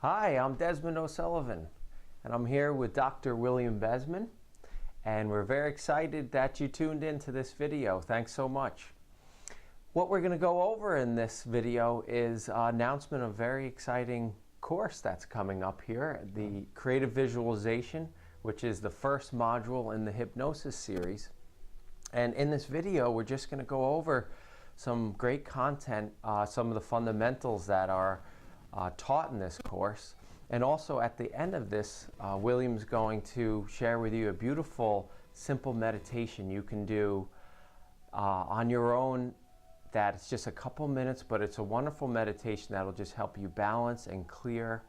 Hi, I'm Desmond O'Sullivan, and I'm here with Dr. William Besman, and we're very excited that you tuned into this video. Thanks so much. What we're going to go over in this video is an announcement of a very exciting course that's coming up here, the Creative Visualization, which is the first module in the Hypnosis series. And in this video, we're just going to go over some great content, some of the fundamentals that are taught in this course. And also at the end of this, William's going to share with you a beautiful, simple meditation you can do on your own. That it's just a couple minutes, but it's a wonderful meditation that'll just help you balance and clear.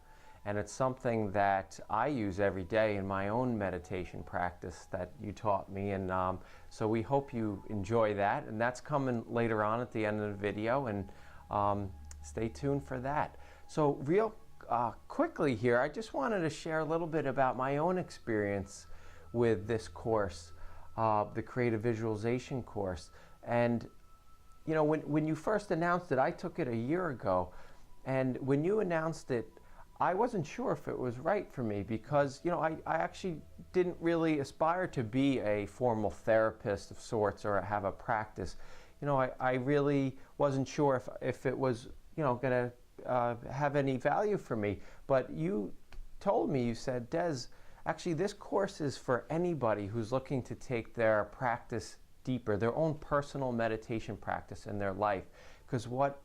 And it's something that I use every day in my own meditation practice that you taught me. And so we hope you enjoy that. And that's coming later on at the end of the video. And stay tuned for that. So real quickly here, I just wanted to share a little bit about my own experience with this course, the Creative Visualization course. And you know, when you first announced it, I took it a year ago. And when you announced it, I wasn't sure if it was right for me because, you know, I actually didn't really aspire to be a formal therapist of sorts or have a practice. You know, I really wasn't sure if it was, you know, going to have any value for me. But you told me, you said, Des, actually this course is for anybody who's looking to take their practice deeper, their own personal meditation practice in their life. Because what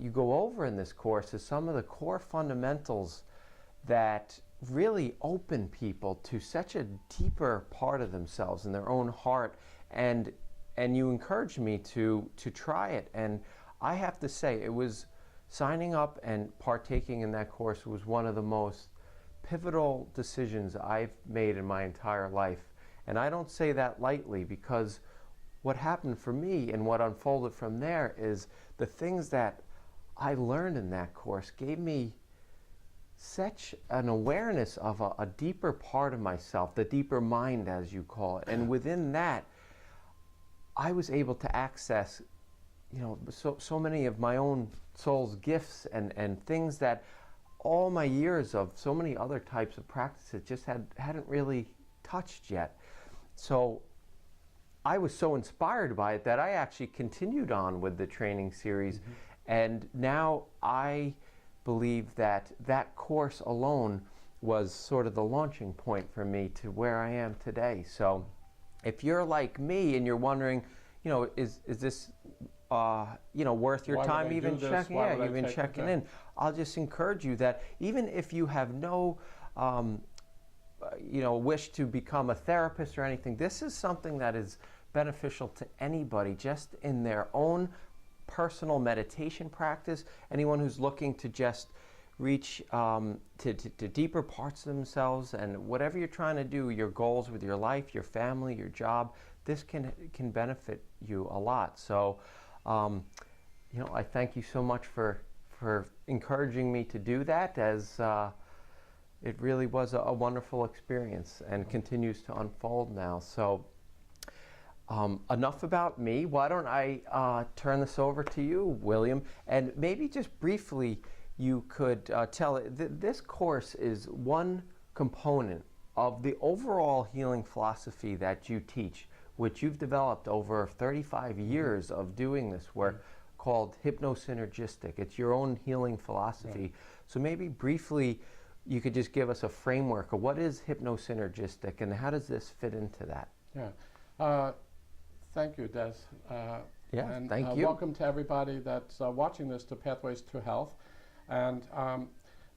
you go over in this course is some of the core fundamentals that really open people to such a deeper part of themselves in their own heart. And you encouraged me to try it. And I have to say, it was signing up and partaking in that course was one of the most pivotal decisions I've made in my entire life. And I don't say that lightly, because what happened for me and what unfolded from there is the things that I learned in that course gave me such an awareness of a deeper part of myself, the deeper mind, as you call it. And within that, I was able to access, you know, so many of my own soul's gifts and things that all my years of so many other types of practices just hadn't really touched yet. So I was so inspired by it that I actually continued on with the training series. Mm-hmm. And now I believe that that course alone was sort of the launching point for me to where I am today. So if you're like me and you're wondering, you know, is this you know, worth your time even checking? Yeah, even checking in. I'll just encourage you that even if you have no you know, wish to become a therapist or anything, this is something that is beneficial to anybody just in their own personal meditation practice. Anyone who's looking to just reach to deeper parts of themselves, and whatever you're trying to do, your goals with your life, your family, your job, this can benefit you a lot. So you know, I thank you so much for encouraging me to do that, as it really was a wonderful experience and continues to unfold now. So enough about me. Why don't I turn this over to you, William, and maybe just briefly you could tell it. This course is one component of the overall healing philosophy that you teach, which you've developed over 35 years of doing this work, called Hypnosynergistic. It's your own healing philosophy. Yeah. So maybe briefly you could just give us a framework of what is Hypnosynergistic and how does this fit into that? Yeah. Thank you, Des. And thank you. Welcome to everybody that's watching this to Pathways to Health. And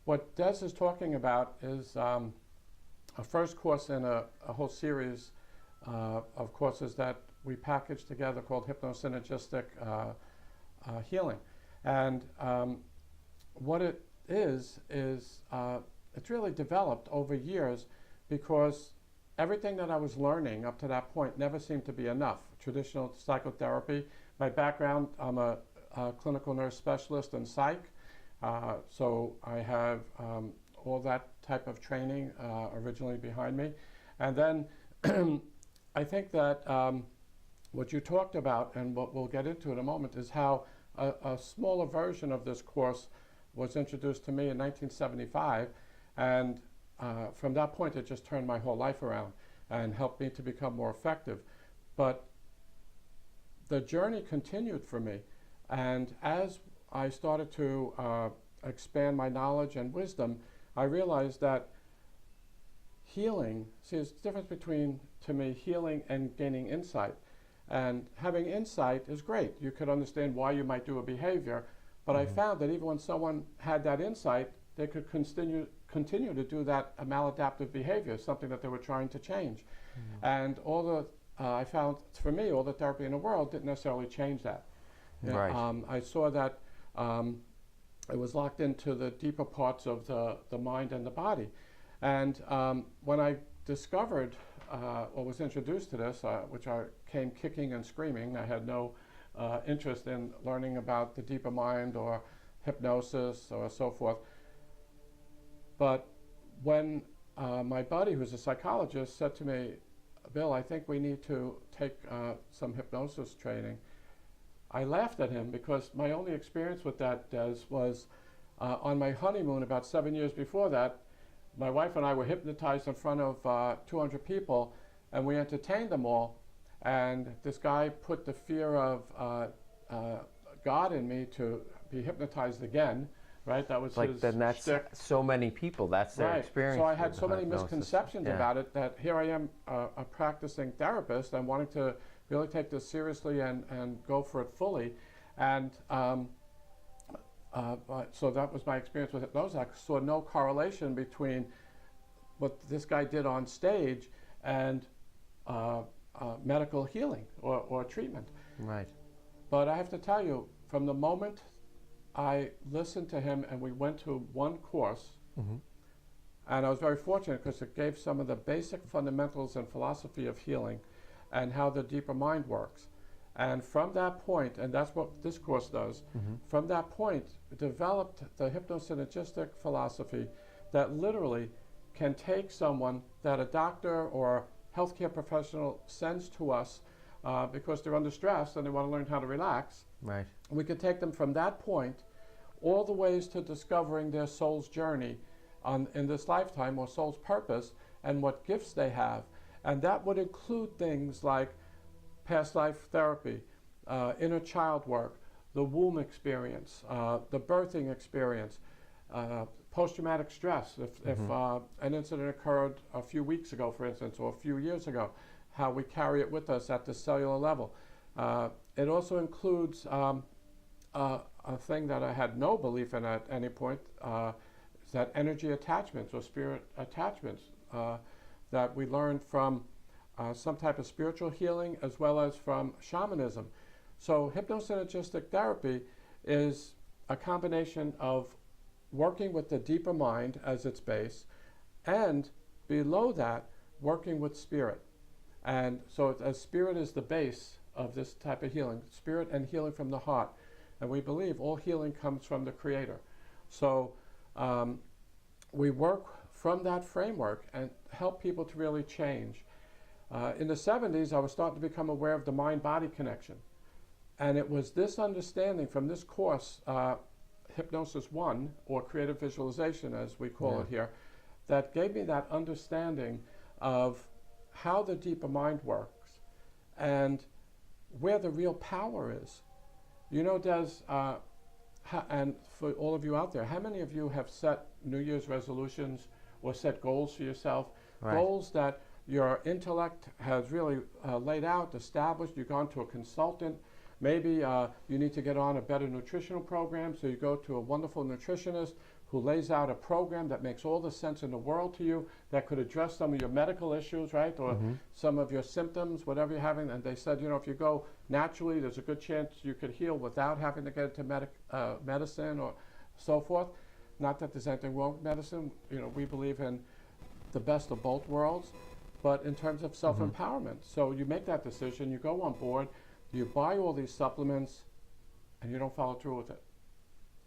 what Des is talking about is a first course in a whole series of courses that we packaged together called Hypnosynergistic Healing. And what it is it's really developed over years, because everything that I was learning up to that point never seemed to be enough. Traditional psychotherapy, my background, I'm a clinical nurse specialist in psych, so I have all that type of training originally behind me. And then I think that what you talked about, and what we'll get into in a moment, is how a smaller version of this course was introduced to me in 1975, and from that point it just turned my whole life around and helped me to become more effective. But the journey continued for me, and as I started to expand my knowledge and wisdom, I realized that healing, see, there's a difference between, to me, healing and gaining insight. And having insight is great. You could understand why you might do a behavior, but I found that even when someone had that insight, they could continue to do that maladaptive behavior, something that they were trying to change. And all the, I found, for me, all the therapy in the world didn't necessarily change that. Right. I saw that it was locked into the deeper parts of the mind and the body. And when I discovered or was introduced to this, which I came kicking and screaming, I had no interest in learning about the deeper mind or hypnosis or so forth. But when my buddy, who's a psychologist, said to me, "Bill, I think we need to take some hypnosis training," I laughed at him because my only experience with that, Des, was on my honeymoon about 7 years before that. My wife and I were hypnotized in front of 200 people, and we entertained them all. And this guy put the fear of God in me to be hypnotized again, right? That was Like, his then that's shtick. so many people, that's their Right. experience. So I had with so many hypnosis. misconceptions Yeah. about it that here I am, a practicing therapist, and wanting to really take this seriously and go for it fully. And so that was my experience with hypnosis. I saw no correlation between what this guy did on stage and medical healing or treatment. Right. But I have to tell you, from the moment I listened to him and we went to one course, and I was very fortunate because it gave some of the basic fundamentals and philosophy of healing and how the deeper mind works. And from that point, and that's what this course does, from that point, it developed the hypnosynergistic philosophy that literally can take someone that a doctor or healthcare professional sends to us because they're under stress and they want to learn how to relax. Right. We could take them from that point all the ways to discovering their soul's journey in this lifetime, or soul's purpose, and what gifts they have. And that would include things like past life therapy, inner child work, the womb experience, the birthing experience, post-traumatic stress. If an incident occurred a few weeks ago, for instance, or a few years ago, how we carry it with us at the cellular level. It also includes a thing that I had no belief in at any point, is that energy attachments or spirit attachments that we learned from some type of spiritual healing as well as from shamanism. So hypnosynergistic therapy is a combination of working with the deeper mind as its base, and below that, working with spirit. And so as spirit is the base of this type of healing, spirit and healing from the heart. And we believe all healing comes from the Creator. So we work from that framework and help people to really change. In the 70s, I was starting to become aware of the mind-body connection. And it was this understanding from this course, Hypnosis 1, or Creative Visualization as we call it here, that gave me that understanding of how the deeper mind works and where the real power is. You know, Des, and for all of you out there, how many of you have set New Year's resolutions or set goals for yourself? Right. Goals that your intellect has really laid out, established. You've gone to a consultant. Maybe you need to get on a better nutritional program, so you go to a wonderful nutritionist who lays out a program that makes all the sense in the world to you, that could address some of your medical issues, right, or some of your symptoms, whatever you're having. And they said, you know, if you go naturally, there's a good chance you could heal without having to get into medicine or so forth. Not that there's anything wrong with medicine. You know, we believe in the best of both worlds, but in terms of self-empowerment. So you make that decision, you go on board, you buy all these supplements, and you don't follow through with it.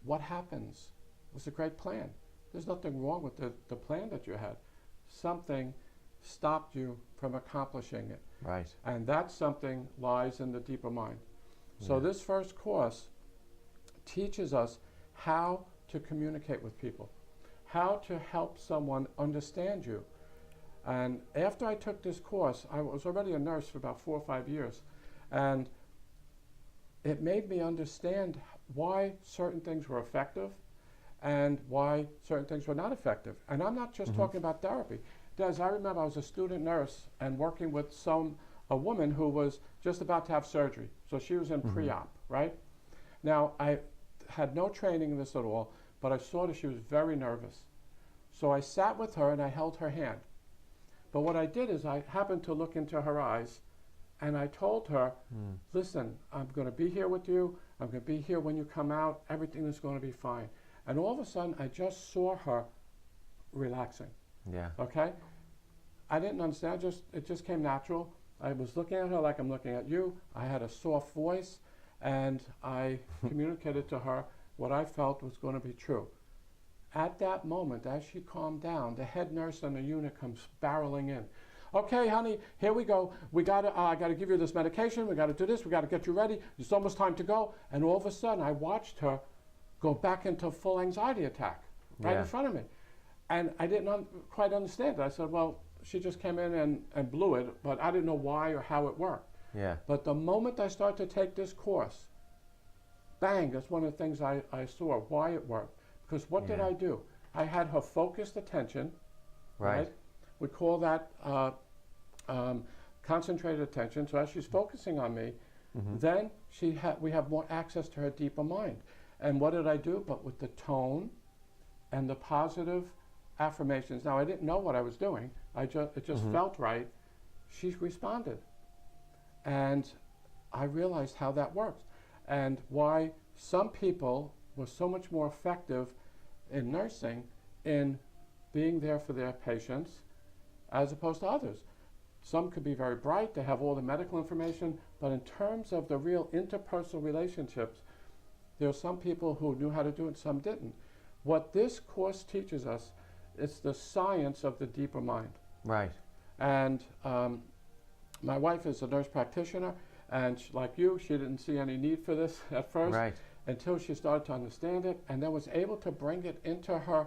What happens? It was a great plan. There's nothing wrong with the plan that you had. Something stopped you from accomplishing it. Right. And that something lies in the deeper mind. So this first course teaches us how to communicate with people, how to help someone understand you. And after I took this course, I was already a nurse for about 4 or 5 years, and it made me understand why certain things were effective and why certain things were not effective. And I'm not just talking about therapy. Des, I remember I was a student nurse and working with a woman who was just about to have surgery. So she was in pre-op, right? Now, I had no training in this at all, but I saw that she was very nervous. So I sat with her and I held her hand. But what I did is I happened to look into her eyes and I told her, listen, I'm going to be here with you. I'm going to be here when you come out. Everything is going to be fine. And all of a sudden, I just saw her relaxing. Yeah. Okay? I didn't understand. It just came natural. I was looking at her like I'm looking at you. I had a soft voice, and I communicated to her what I felt was going to be true. At that moment, as she calmed down, the head nurse on the unit comes barreling in. Okay, honey, here we go. I got to give you this medication. We got to do this. We got to get you ready. It's almost time to go. And all of a sudden, I watched her go back into full anxiety attack right in front of me. And I didn't quite understand it. I said, well, she just came in and blew it, but I didn't know why or how it worked. Yeah. But the moment I started to take this course, bang, that's one of the things I saw, why it worked. Because what did I do? I had her focused attention, right? We call that concentrated attention. So as she's focusing on me, then we have more access to her deeper mind. And what did I do? But with the tone and the positive affirmations. Now, I didn't know what I was doing. It just felt right. She responded. And I realized how that works and why some people were so much more effective in nursing in being there for their patients as opposed to others. Some could be very bright, they have all the medical information, but in terms of the real interpersonal relationships, there are some people who knew how to do it, some didn't. What this course teaches us is the science of the deeper mind. Right. And my wife is a nurse practitioner, and like you, she didn't see any need for this at first until she started to understand it, and then was able to bring it into her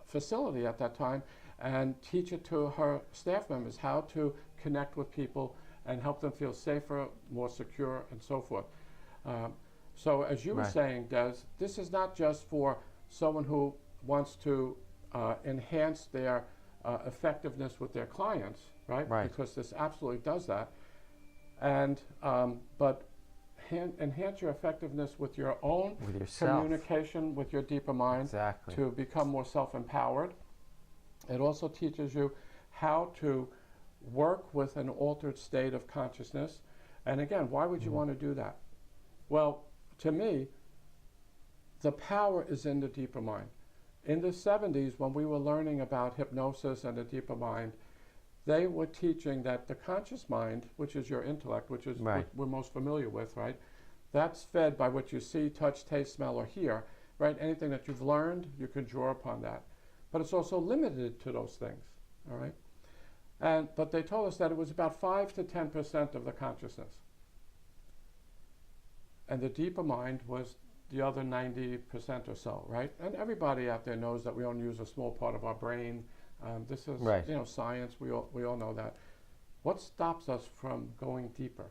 facility at that time and teach it to her staff members how to connect with people and help them feel safer, more secure, and so forth. So as you were saying, Des, this is not just for someone who wants to enhance their effectiveness with their clients, right? Because this absolutely does that. And but enhance your effectiveness with your own communication with your deeper mind to become more self-empowered. It also teaches you how to work with an altered state of consciousness. And again, why would you want to do that? Well, to me, the power is in the deeper mind. In the 70s, when we were learning about hypnosis and the deeper mind, they were teaching that the conscious mind, which is your intellect, which is what we're most familiar with, right? That's fed by what you see, touch, taste, smell, or hear, right? Anything that you've learned, you can draw upon that. But it's also limited to those things, all right? But they told us that it was about 5 to 10% of the consciousness. And the deeper mind was the other 90% or so, right? And everybody out there knows that we only use a small part of our brain. This is, science. We all know that. What stops us from going deeper,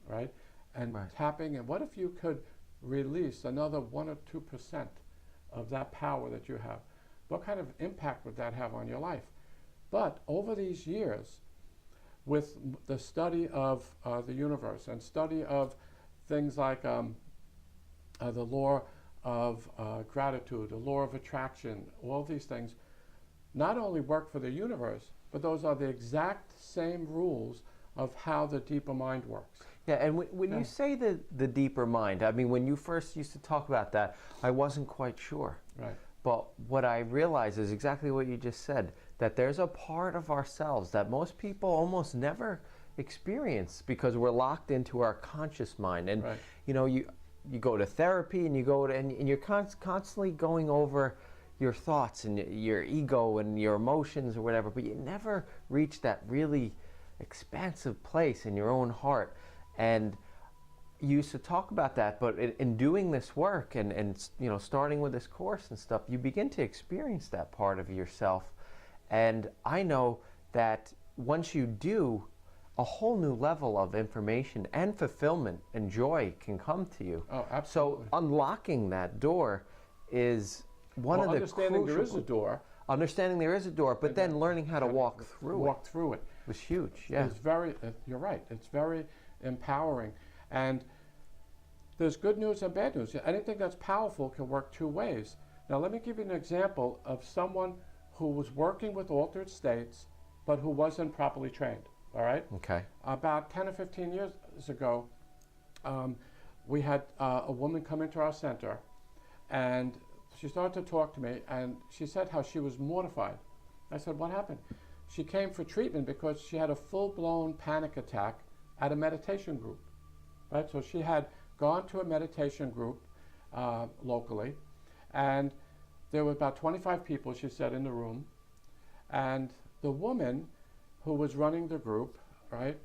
right? And tapping. And what if you could release another 1 or 2% of that power that you have? What kind of impact would that have on your life? But over these years, with the study of the universe and study of things like the law of gratitude, the law of attraction, all these things not only work for the universe, but those are the exact same rules of how the deeper mind works. Yeah, and when you say the deeper mind, I mean, when you first used to talk about that, I wasn't quite sure. Right. But what I realize is exactly what you just said, that there's a part of ourselves that most people almost never experience because we're locked into our conscious mind. And, you go to therapy and and you're constantly going over your thoughts and your ego and your emotions or whatever, but you never reach that really expansive place in your own heart. And you used to talk about that, but in doing this work and you know, starting with this course and stuff, you begin to experience that part of yourself. And I know that once you do, a whole new level of information and fulfillment and joy can come to you. Oh, absolutely. So unlocking that door is one of the understanding there is crucial. a door. Understanding there is a door, but then learning how to walk through it was huge. Yeah. It's very, you're right, it's very empowering. And there's good news and bad news. Anything that's powerful can work two ways. Now let me give you an example of someone who was working with altered states, but who wasn't properly trained, all right? Okay. About 10 or 15 years ago, we had a woman come into our center, and she started to talk to me, and she said how she was mortified. I said, what happened? She came for treatment because she had a full-blown panic attack at a meditation group, right? So she had gone to a meditation group locally, and there were about 25 people, she said, in the room, and the woman who was running the group, right,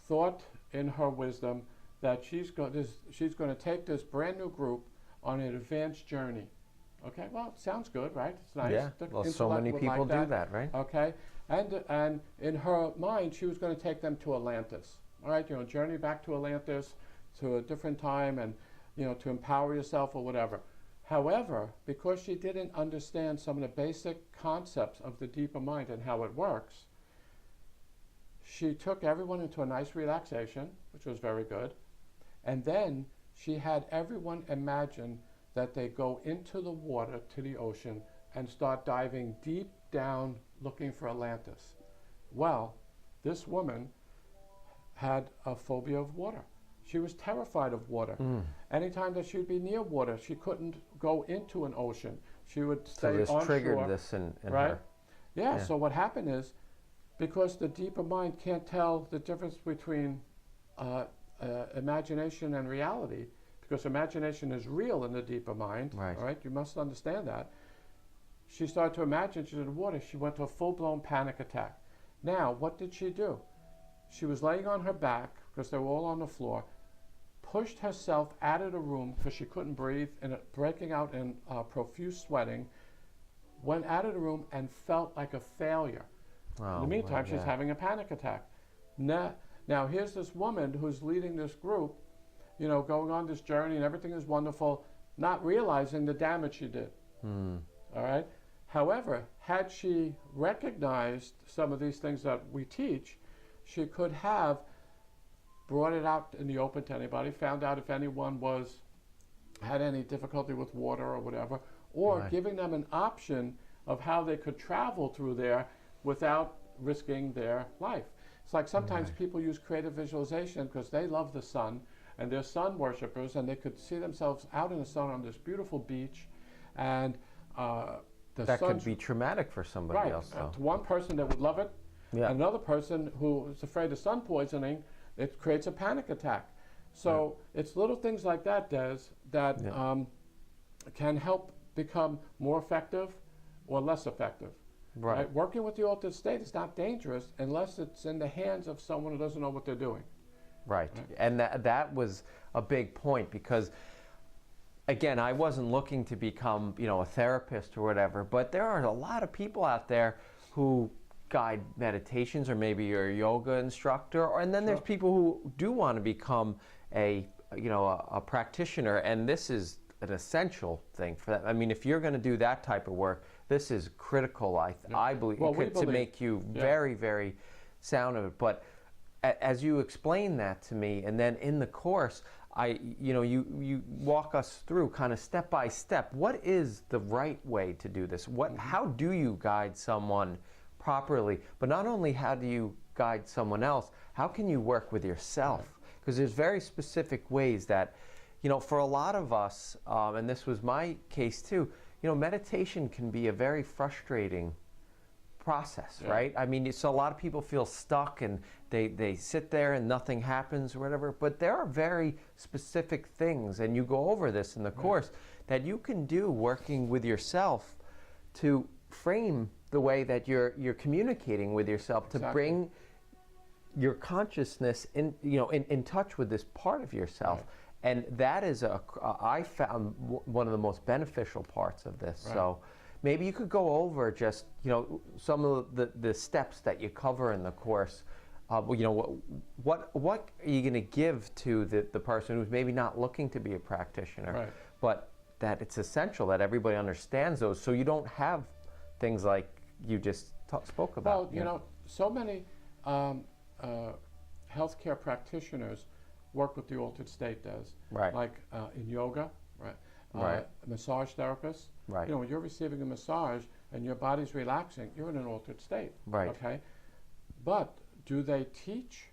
thought in her wisdom that she's going to take this brand new group on an advanced journey. Okay, well, it sounds good, right? It's nice. Yeah, The well, so intellect many would people like do that, right? Okay, and in her mind, she was going to take them to Atlantis. All right, you know, journey back to Atlantis, to a different time, and you know, to empower yourself or whatever. However, because she didn't understand some of the basic concepts of the deeper mind and how it works, she took everyone into a nice relaxation, which was very good, and then she had everyone imagine that they go into the water, to the ocean, and start diving deep down looking for Atlantis. Well, this woman had a phobia of water. She was terrified of water. Anytime that she'd be near water, she couldn't go into an ocean. She would stay So this onshore. triggered this in Right? her. Yeah, Yeah. so what happened is, because the deeper mind can't tell the difference between imagination and reality, because imagination is real in the deeper mind, Right. all right? You must understand that. She started to imagine she's in the water. She went to a full-blown panic attack. Now, what did she do? She was laying on her back, because they were all on the floor, pushed herself out of the room because she couldn't breathe, and breaking out in profuse sweating, went out of the room and felt like a failure. Oh, In the meantime, she's yeah. having a panic attack. Now, here's this woman who's leading this group, you know, going on this journey, and everything is wonderful, not realizing the damage she did. All right? However, had she recognized some of these things that we teach, she could have brought it out in the open to anybody, found out if anyone had any difficulty with water or whatever, or Right. giving them an option of how they could travel through there without risking their life. It's like sometimes people use creative visualization because they love the sun and they're sun worshippers, and they could see themselves out in the sun on this beautiful beach, and the That sun could be traumatic for somebody right. else, though. To one person that would love it, Yeah. another person who is afraid of sun poisoning, it creates a panic attack. So it's little things like that, Des, that Yeah. Can help become more effective or less effective. Right. Working with the altered state is not dangerous unless it's in the hands of someone who doesn't know what they're doing. Right. And that was a big point, because again, I wasn't looking to become, you know, a therapist or whatever, but there are a lot of people out there who guide meditations, or maybe you're a yoga instructor, and then there's people who do want to become a practitioner, and this is an essential thing for that. I mean, if you're going to do that type of work, this is critical, I believe, Well, we to believe- make you very, very sound of it. But as you explain that to me, and then in the course, you walk us through kind of step by step. What is the right way to do this? How do you guide someone properly? But not only how do you guide someone else, how can you work with yourself? Because there's very specific ways that, you know, for a lot of us, and this was my case too, you know, meditation can be a very frustrating process, right? I mean, so a lot of people feel stuck and they sit there and nothing happens or whatever, but there are very specific things, and you go over this in the course, that you can do working with yourself to frame the way that you're communicating with yourself, to bring your consciousness in touch with this part of yourself. And that is I found one of the most beneficial parts of this. Right. So maybe you could go over just, some of the steps that you cover in the course. What are you going to give to the person who's maybe not looking to be a practitioner, Right. but that it's essential that everybody understands those, so you don't have things like you just spoke about. Well, so many healthcare practitioners work with the altered state, Right. like in yoga, right? Right. Massage therapists. Right. When you're receiving a massage and your body's relaxing, you're in an altered state. Right. Okay. But do they teach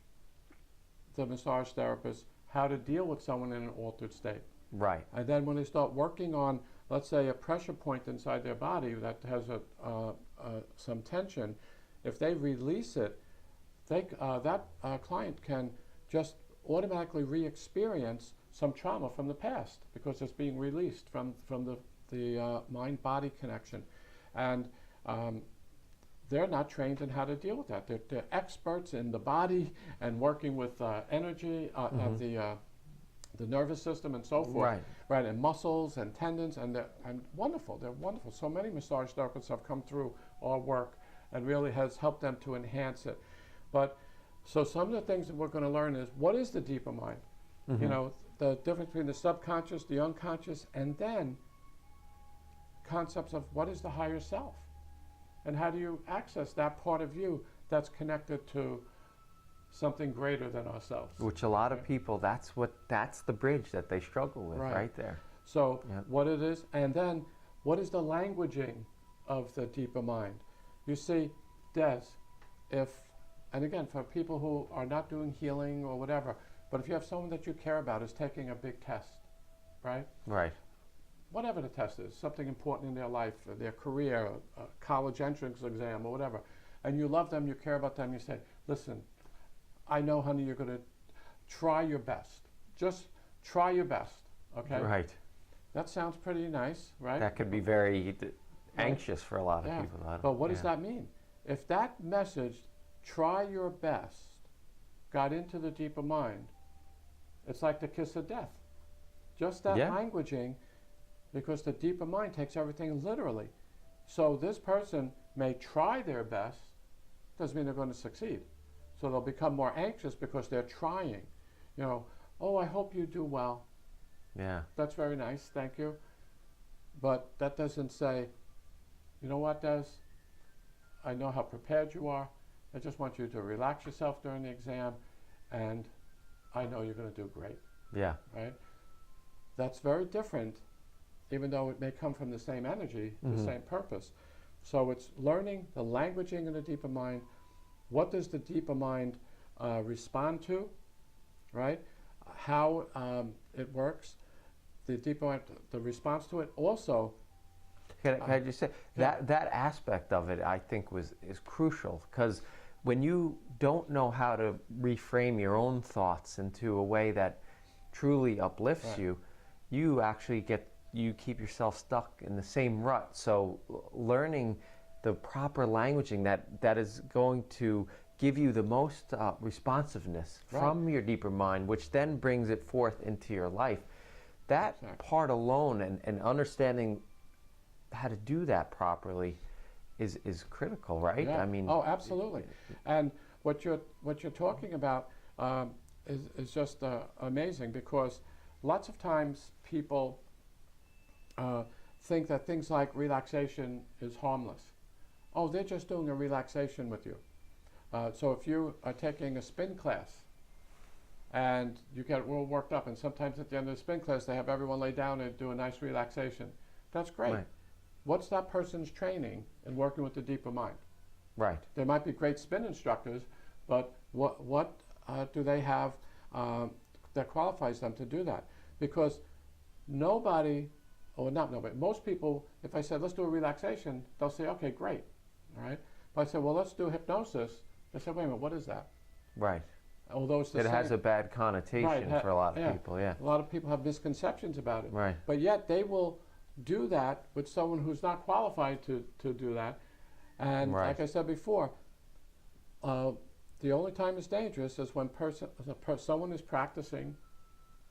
the massage therapists how to deal with someone in an altered state? Right. And then when they start working on, let's say, a pressure point inside their body that has some tension, if they release it, that client can just automatically re-experience some trauma from the past because it's being released from the mind-body connection. And they're not trained in how to deal with that. They're experts in the body and working with energy of the nervous system and so forth. Right, and muscles and tendons, and wonderful. They're wonderful. So many massage therapists have come through our work and really has helped them to enhance it. But so some of the things that we're going to learn is, what is the deeper mind? The difference between the subconscious, the unconscious, and then concepts of what is the higher self? And how do you access that part of you that's connected to something greater than ourselves? Which a lot of people, that's the bridge that they struggle with right there. So what it is, and then what is the languaging of the deeper mind? You see, Des, and again, for people who are not doing healing or whatever, but if you have someone that you care about is taking a big test, right? Right. Whatever the test is, something important in their life, their career, a college entrance exam or whatever, and you love them, you care about them, you say, listen, I know, honey, you're going to try your best. Just try your best, okay? Right. That sounds pretty nice, right? That could be very anxious for a lot of people. But what does that mean? If that message, try your best, got into the deeper mind, it's like the kiss of death. Just that languaging, because the deeper mind takes everything literally. So this person may try their best, doesn't mean they're going to succeed. So they'll become more anxious because they're trying. Oh, I hope you do well. Yeah. That's very nice, thank you. But that doesn't say, you know what, Des? I know how prepared you are. I just want you to relax yourself during the exam, and I know you're going to do great. Yeah. Right? That's very different, even though it may come from the same energy, the same purpose. So it's learning the languaging of the deeper mind. What does the deeper mind respond to, right? How it works, the deeper mind, the response to it. Also, can I just say that aspect of it, I think, is crucial, because when you don't know how to reframe your own thoughts into a way that truly uplifts you, you actually keep yourself stuck in the same rut. So learning the proper languaging that is going to give you the most responsiveness from your deeper mind, which then brings it forth into your life. That part alone and understanding how to do that properly is critical, right? Yeah. I mean, absolutely. And what you're talking about is just amazing, because lots of times people think that things like relaxation is harmless. Oh, they're just doing a relaxation with you. So if you are taking a spin class and you get real worked up, and sometimes at the end of the spin class they have everyone lay down and do a nice relaxation, that's great. Right. What's that person's training in working with the deeper mind? Right. They might be great spin instructors, but what do they have that qualifies them to do that? Because most people, if I said, let's do a relaxation, they'll say, okay, great, all right? But I said, well, let's do hypnosis. They said, wait a minute, what is that? Right. Although it's it has a bad connotation for a lot of people, A lot of people have misconceptions about it. Right. But yet they will do that with someone who's not qualified to do that. And like I said before, the only time it's dangerous is when someone is practicing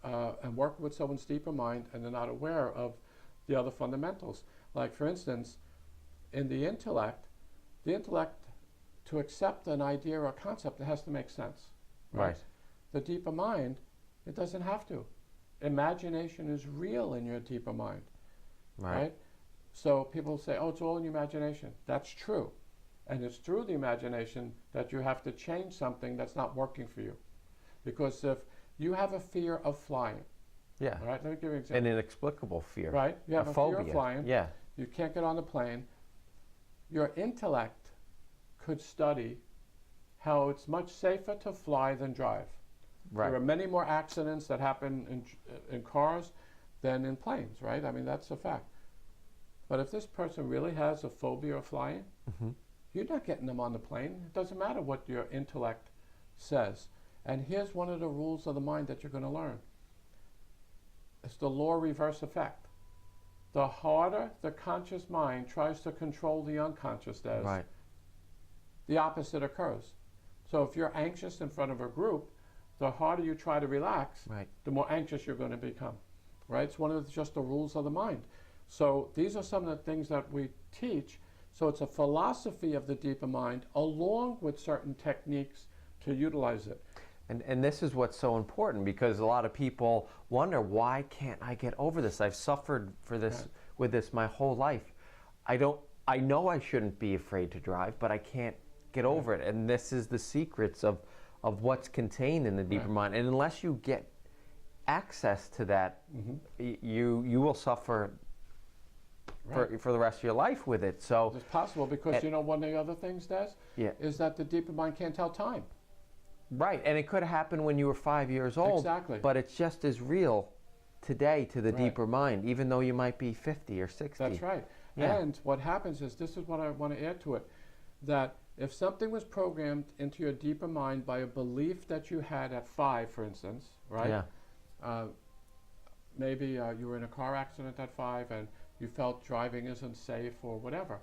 and working with someone's deeper mind and they're not aware of the other fundamentals. Like, for instance, in the intellect, to accept an idea or concept, it has to make sense. Right. The deeper mind, it doesn't have to. Imagination is real in your deeper mind. Right? So people say, oh, it's all in your imagination. That's true. And it's through the imagination that you have to change something that's not working for you. Because if you have a fear of flying, Yeah. all right, let me give you an example. An inexplicable fear. Right? You have a fear phobia. of flying. Yeah. You can't get on the plane. Your intellect could study how it's much safer to fly than drive. Right. There are many more accidents that happen in cars than in planes, right? I mean, that's a fact. But if this person really has a phobia of flying, you're not getting them on the plane. It doesn't matter what your intellect says. And here's one of the rules of the mind that you're going to learn. It's the law of reverse effect. The harder the conscious mind tries to control the unconscious does, Right. the opposite occurs. So if you're anxious in front of a group, the harder you try to relax, Right. the more anxious you're going to become. Right? It's one of just the rules of the mind. So these are some of the things that we teach. So it's a philosophy of the deeper mind along with certain techniques to utilize it. And this is what's so important, because a lot of people wonder, why can't I get over this? I've suffered for this with this my whole life. I know I shouldn't be afraid to drive, but I can't get over it. And this is the secrets of what's contained in the deeper mind. And unless you get access to that, you will suffer for the rest of your life with it. So it's possible because you know one of the other things, Des, is that the deeper mind can't tell time. Right, and it could happen when you were 5 years old. Exactly. But it's just as real today to the deeper mind, even though you might be 50 or 60. That's right. Yeah. And what happens is, this is what I want to add to it, that if something was programmed into your deeper mind by a belief that you had at 5, for instance, right? Yeah. Maybe you were in a car accident at 5 and you felt driving isn't safe or whatever.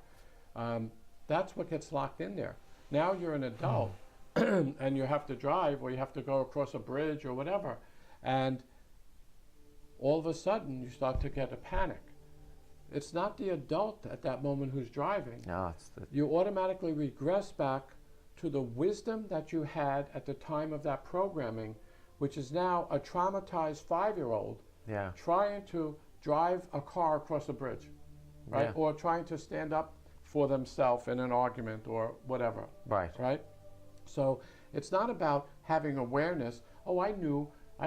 That's what gets locked in there. Now you're an adult and you have to drive, or you have to go across a bridge or whatever. And all of a sudden you start to get a panic. It's not the adult at that moment who's driving. No, it's the You automatically regress back to the wisdom that you had at the time of that programming, which is now a traumatized 5-year-old trying to drive a car across a bridge, right? Yeah. Or trying to stand up for themselves in an argument or whatever, right? So it's not about having awareness. Oh, I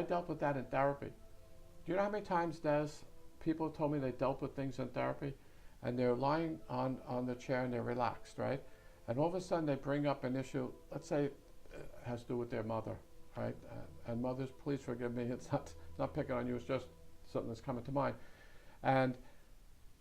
dealt with that in therapy. Do you know how many times, Des, people told me they dealt with things in therapy and they're lying on the chair and they're relaxed, right? And all of a sudden they bring up an issue, let's say it has to do with their mother, right? And mothers, please forgive me, it's not picking on you, it's just something that's coming to mind. And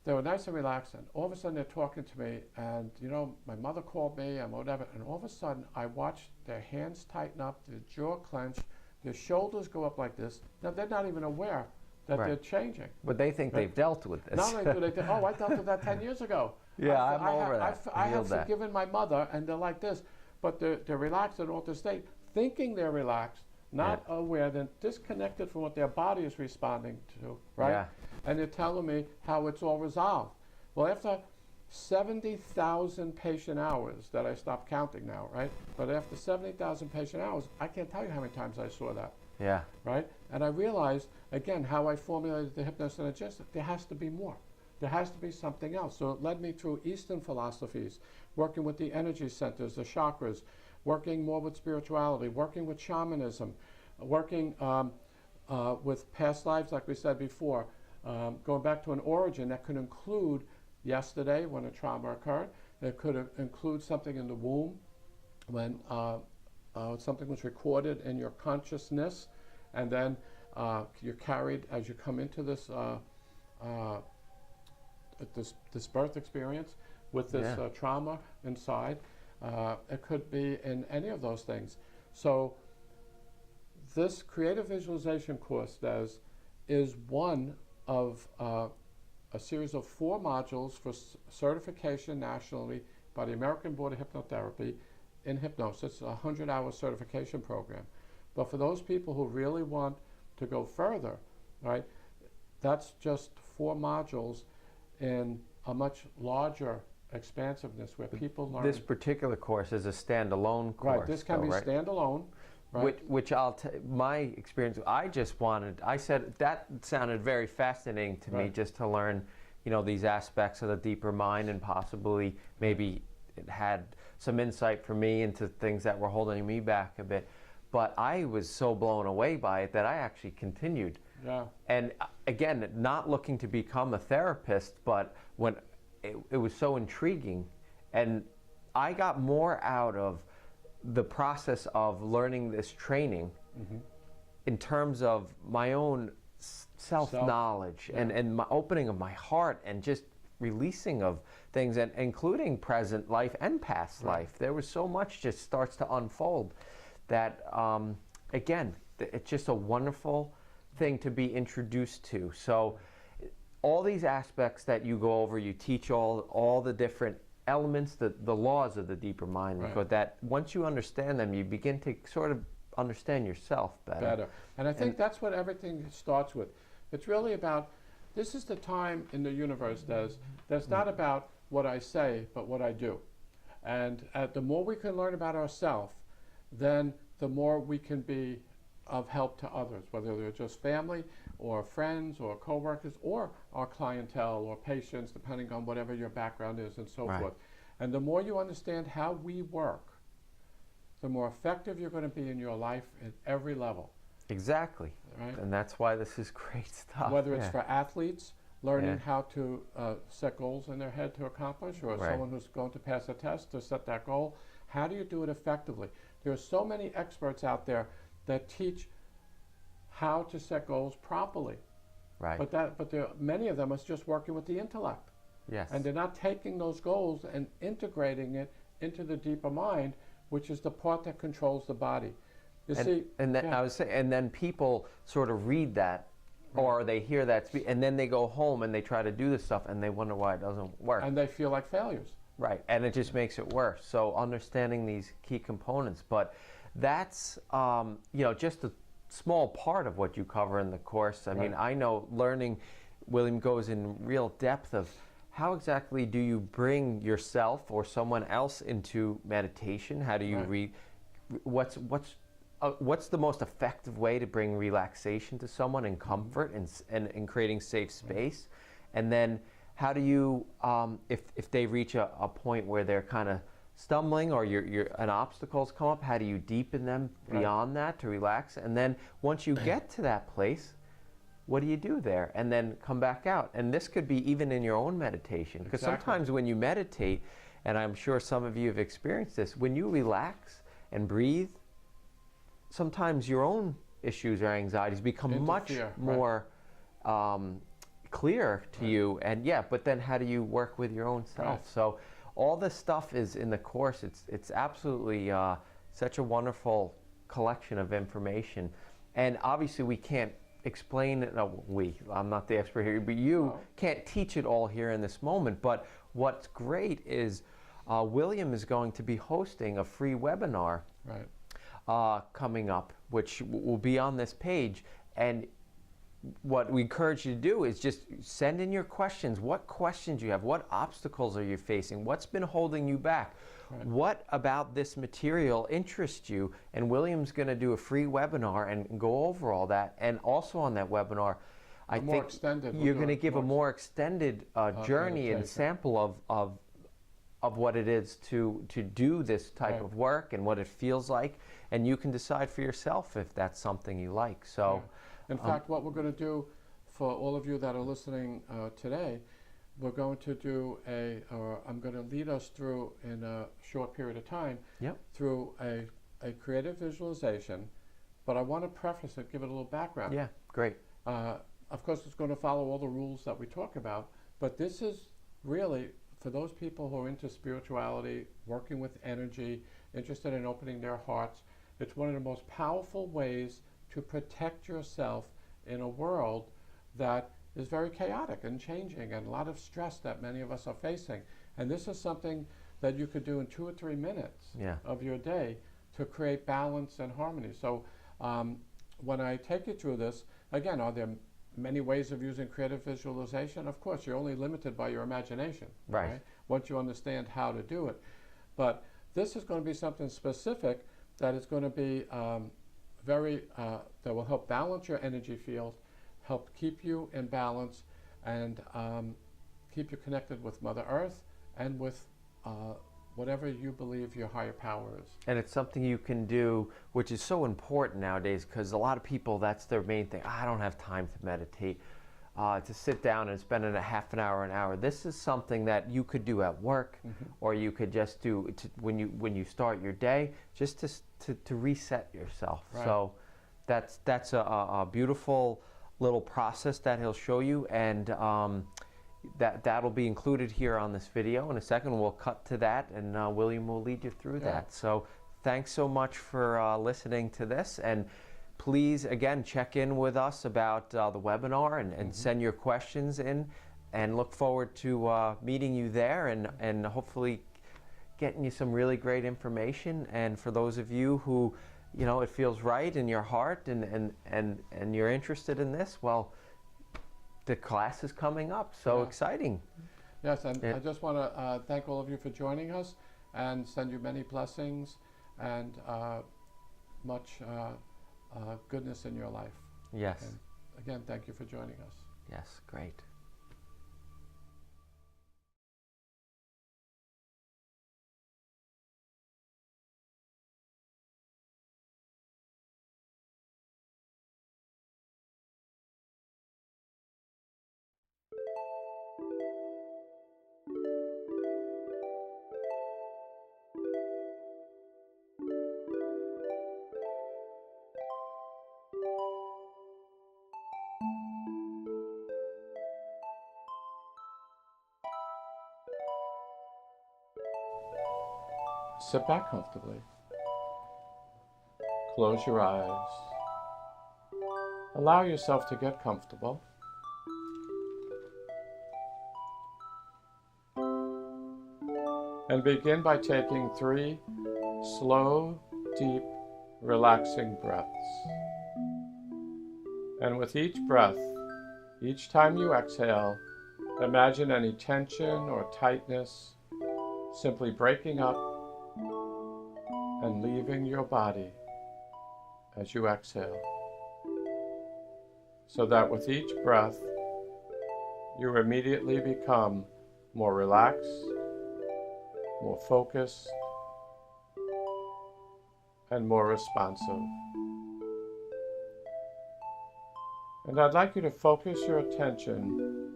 they were nice and relaxed, and all of a sudden they're talking to me, and you know, my mother called me and whatever, and all of a sudden I watched their hands tighten up, their jaw clench, their shoulders go up like this. Now they're not even aware that they're changing. But they think they've dealt with this. Not only do they think, oh, I dealt with that 10 years ago. Yeah, I'm over that. I have forgiven my mother, and they're like this. But they're relaxed in altered state, thinking they're relaxed, not aware, they're disconnected from what their body is responding to, right? Yeah. And they're telling me how it's all resolved. Well, after 70,000 patient hours that I stopped counting now, right? But after 70,000 patient hours, I can't tell you how many times I saw that. Yeah. Right? And I realized, again, how I formulated the hypnosynergistic, there has to be more. There has to be something else. So it led me through Eastern philosophies, working with the energy centers, the chakras, working more with spirituality, working with shamanism, working with past lives, like we said before, going back to an origin that could include yesterday when a trauma occurred. It could include something in the womb when something was recorded in your consciousness, and then you're carried as you come into this this birth experience with this trauma inside. It could be in any of those things. So this creative visualization course is one of a series of 4 modules for certification nationally by the American Board of Hypnotherapy in hypnosis, a 100-hour certification program. But for those people who really want to go further, right? That's just 4 modules in a much larger expansiveness where people learn. This particular course is a standalone course. Right, this can though, be right? standalone. Right. Which my experience, I said that sounded very fascinating to me, Right. just to learn, these aspects of the deeper mind, and possibly maybe it had some insight for me into things that were holding me back a bit. But I was so blown away by it that I actually continued. Yeah. And again, not looking to become a therapist, but when it was so intriguing, and I got more out of the process of learning this training in terms of my own self-knowledge and my opening of my heart, and just releasing of things, and including present life and past life. There was so much just starts to unfold that, again, it's just a wonderful thing to be introduced to. So all these aspects that you go over, you teach all the different elements, the laws of the deeper mind, but that once you understand them, you begin to sort of understand yourself better. And I think that's what everything starts with. It's really about, this is the time in the universe, that's not about what I say, but what I do. And the more we can learn about ourselves, then the more we can be of help to others, whether they're just family or friends or coworkers or our clientele or patients, depending on whatever your background is and so forth. And the more you understand how we work, the more effective you're going to be in your life at every level. Exactly. Right? And that's why this is great stuff. Whether it's for athletes, learning how to set goals in their head to accomplish, or someone who's going to pass a test to set that goal, how do you do it effectively? There are so many experts out there that teach how to set goals properly. Right. But many of them are just working with the intellect. Yes. And they're not taking those goals and integrating it into the deeper mind, which is the part that controls the body. I was saying, and then people sort of read that, or they hear that, and then they go home and they try to do this stuff, and they wonder why it doesn't work. And they feel like failures. Right, and it just makes it worse. So understanding these key components, but that's just a small part of what you cover in the course. I mean, I know William goes in real depth of how exactly do you bring yourself or someone else into meditation? How do you what's the most effective way to bring relaxation to someone and comfort and creating safe space? And then how do you, if they reach a point where they're kind of stumbling or an obstacles come up, how do you deepen them beyond that to relax? And then once you get to that place, what do you do there? And then come back out. And this could be even in your own meditation. Because sometimes when you meditate, and I'm sure some of you have experienced this, when you relax and breathe, sometimes your own issues or anxieties become much more clear to you. And but then how do you work with your own self? So all this stuff is in the course. It's absolutely such a wonderful collection of information. And obviously we can't explain it. No, I'm not the expert here, but you can't teach it all here in this moment. But what's great is William is going to be hosting a free webinar coming up, which will be on this page. And what we encourage you to do is just send in your questions. What questions you have? What obstacles are you facing? What's been holding you back? What about this material interests you? And William's going to do a free webinar and go over all that. And also on that webinar, I think you're going to give a more extended journey and sample of what it is to do this type of work and what it feels like. And you can decide for yourself if that's something you like. So, in fact, what we're going to do for all of you that are listening today, we're going to do I'm going to lead us through in a short period of time through a creative visualization, but I want to preface it, give it a little background. Yeah, great. Of course, it's going to follow all the rules that we talk about, but this is really for those people who are into spirituality, working with energy, interested in opening their hearts. It's one of the most powerful ways to protect yourself in a world that is very chaotic and changing, and a lot of stress that many of us are facing. And this is something that you could do in 2 or 3 minutes of your day to create balance and harmony. So when I take you through this, again, are there many ways of using creative visualization? Of course, you're only limited by your imagination. Right. Once you understand how to do it. But this is going to be something specific that is going to be that will help balance your energy field, help keep you in balance, and keep you connected with Mother Earth and with whatever you believe your higher power is. And it's something you can do, which is so important nowadays, because a lot of people, that's their main thing. I don't have time to meditate, to sit down and spend a half an hour. This is something that you could do at work, or you could just do when you start your day, just to reset yourself. Right. So that's a beautiful little process that he'll show you, and that'll be included here on this video. In a second, we'll cut to that, and William will lead you through that. So thanks so much for listening to this, and please, again, check in with us about the webinar and send your questions in, and look forward to meeting you there and hopefully getting you some really great information. And for those of you who, you know, it feels right in your heart and you're interested in this, well, the class is coming up. So exciting. Yes, and I just want to thank all of you for joining us and send you many blessings and much goodness in your life. Yes. And again, thank you for joining us. Yes, great. Sit back comfortably. Close your eyes. Allow yourself to get comfortable. And begin by taking 3 slow, deep, relaxing breaths. And with each breath, each time you exhale, imagine any tension or tightness simply breaking up and leaving your body as you exhale. So that with each breath, you immediately become more relaxed, more focused, and more responsive. And I'd like you to focus your attention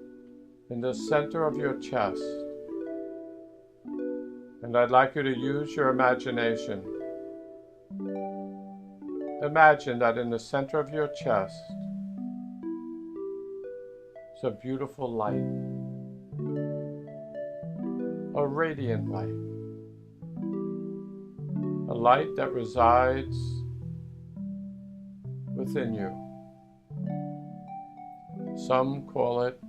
in the center of your chest. And I'd like you to use your imagination. Imagine that in the center of your chest is a beautiful light, a radiant light, a light that resides within you. Some call it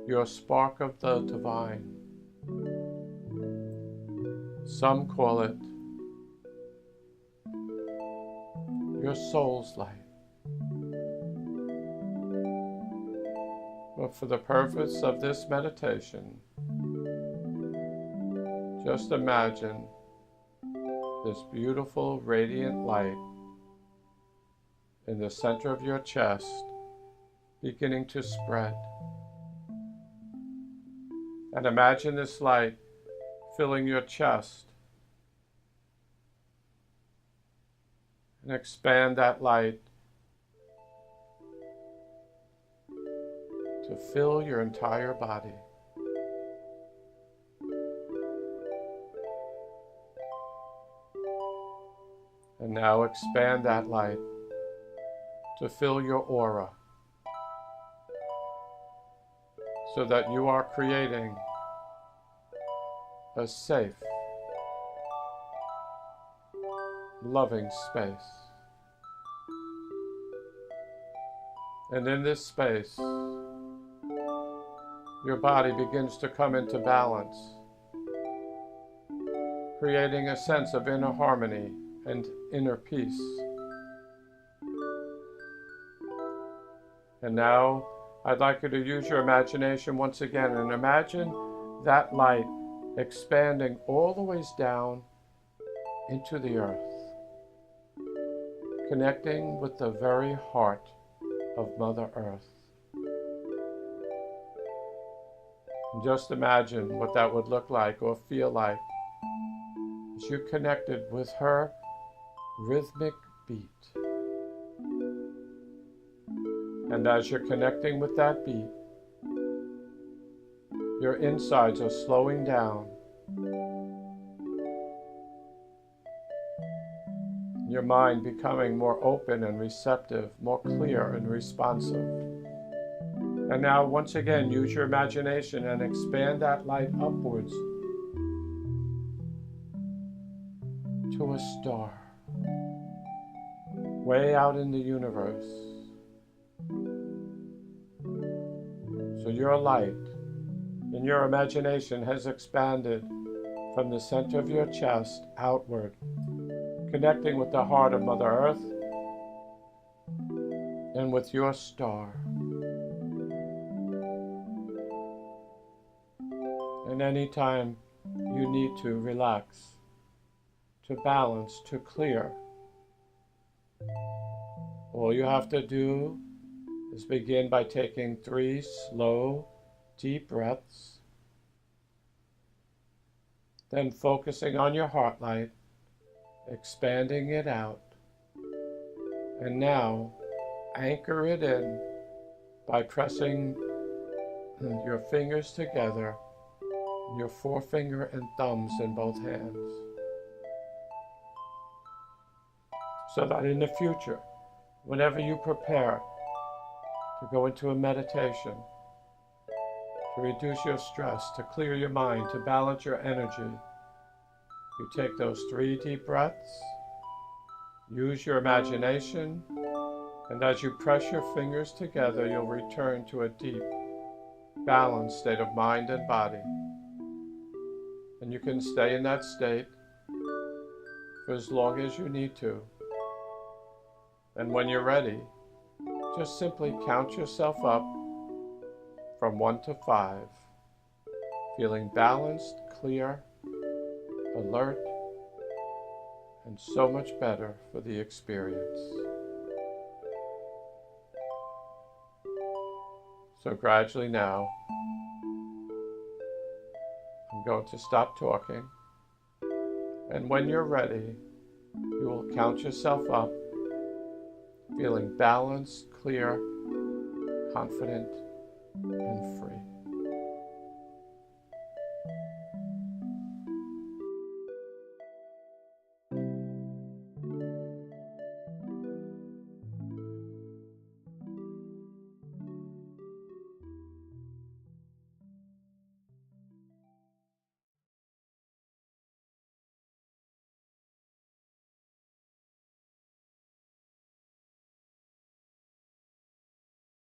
your spark of the divine. Some call it your soul's light. But for the purpose of this meditation, just imagine this beautiful radiant light in the center of your chest beginning to spread. And imagine this light filling your chest, and expand that light to fill your entire body. And now expand that light to fill your aura, so that you are creating a safe, loving space. And in this space, your body begins to come into balance, creating a sense of inner harmony and inner peace. And now I'd like you to use your imagination once again and imagine that light expanding all the ways down into the earth, connecting with the very heart of Mother Earth. And just imagine what that would look like or feel like as you connected with her rhythmic beat. And as you're connecting with that beat, your insides are slowing down. Your mind becoming more open and receptive, more clear and responsive. And now, once again, use your imagination and expand that light upwards to a star, way out in the universe. So your light in your imagination has expanded from the center of your chest outward, connecting with the heart of Mother Earth and with your star. And anytime you need to relax, to balance, to clear, all you have to do is begin by taking 3 slow, deep breaths, then focusing on your heart light, expanding it out, and now anchor it in by pressing your fingers together, your forefinger and thumbs in both hands, so that in the future, whenever you prepare to go into a meditation, to reduce your stress, to clear your mind, to balance your energy, you take those 3 deep breaths, use your imagination, and as you press your fingers together, you'll return to a deep, balanced state of mind and body. And you can stay in that state for as long as you need to. And when you're ready, just simply count yourself up from 1 to 5, feeling balanced, clear, alert, and so much better for the experience. So gradually now, I'm going to stop talking, and when you're ready, you will count yourself up, feeling balanced, clear, confident, and free.